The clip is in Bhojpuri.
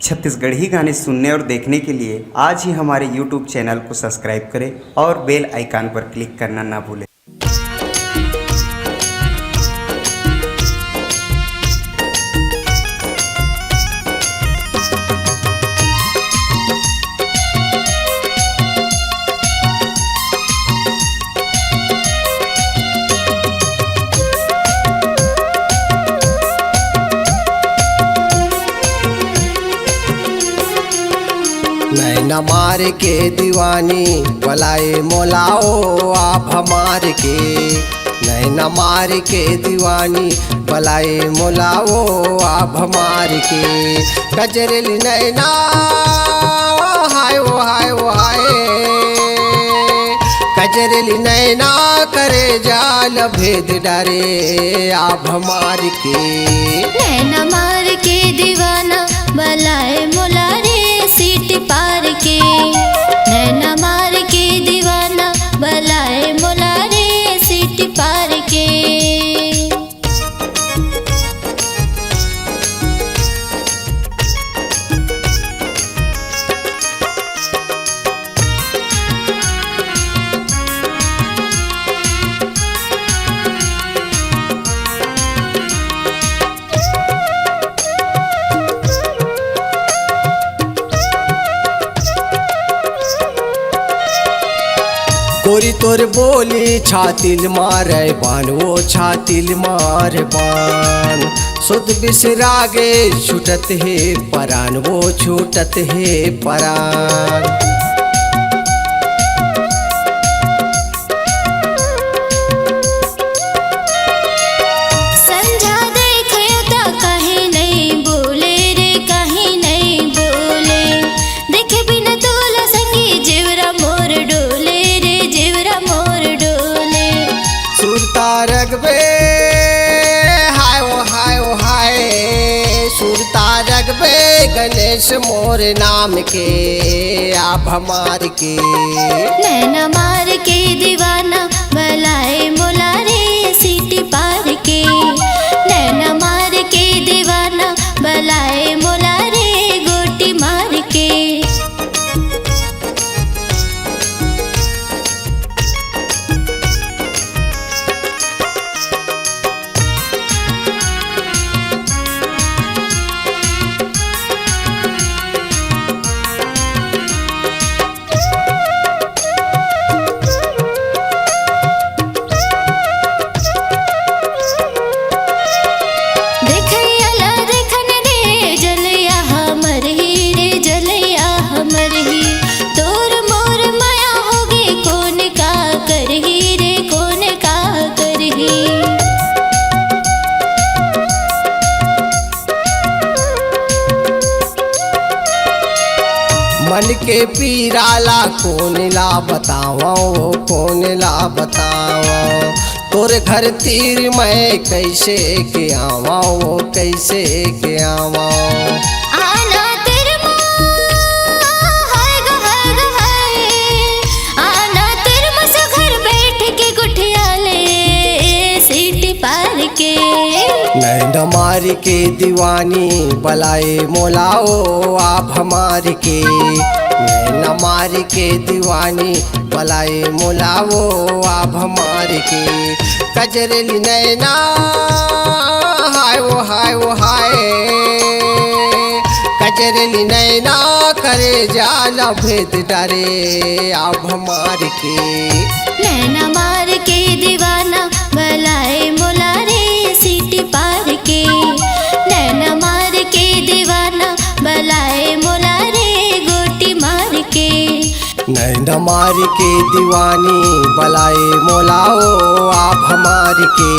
छत्तीसगढ़ी गाने सुनने और देखने के लिए आज ही हमारे YouTube चैनल को सब्सक्राइब करें और बेल आइकन पर क्लिक करना ना भूलें। नैना मार के दीवानी बलाए मोलाओ आप हमार के। नैना मार के दीवानी बलाए मोलाओ आप हमार के। गजरेली नैना हाय ओ हाय ओ हाय। गजरेली नैना करे जाल भेद डरे आप हमार के। नैना मार के दीवाना बलाए मोला रे सीट पार के। नैना मार के दीवाना बलाए मोला रे सीट पार के। गोरी तोर बोली छातिल मारे बान वो छातिल मार बान। सुध बिसरागे छूटत है परान वो छूटत है परान। संझा देखियो ता कहीं नहीं बोले रे कहीं नहीं बोले। देखे बिना तोला संगी जेवरा मोर डोले रे जेवरा मोर डोले। सुरता रगबे हाय ओ हाय ओ हाय। सुरता रगबे गणेश मोर नाम के आप हमार के। नैना मार के दीवाना बलाए मोला रे सीटी पार के। नैना मार के दीवाना बलाए मोला रे गोटी मार के। मन के पीराला कौन ला बताओ कौन ला बताओ। तोर घर तीर मैं कैसे के आवाओ कैसे के आवाओ। आना तेरे हाय ग हाय ग हाय। आना तेरे मस घर बैठ के गुठिया ले सीटी पार के। नैना मार के दीवानी बलाए मोलाओ आप हमार के। नैना मार के दीवानी बलाए मोलाओ आप हमार के। गजरेली नैना हाय ओ हाय ओ हाय। गजरेली नैना करे जाला भेद डरे आप हमार के। नैना मार के दीवाना बलाए मोला रे सीटी पार के। नैना मार के दीवाना बलाए मोला रे गोटी मार के। नैना मार के दीवानी बलाए मोलाओ आप हमार के।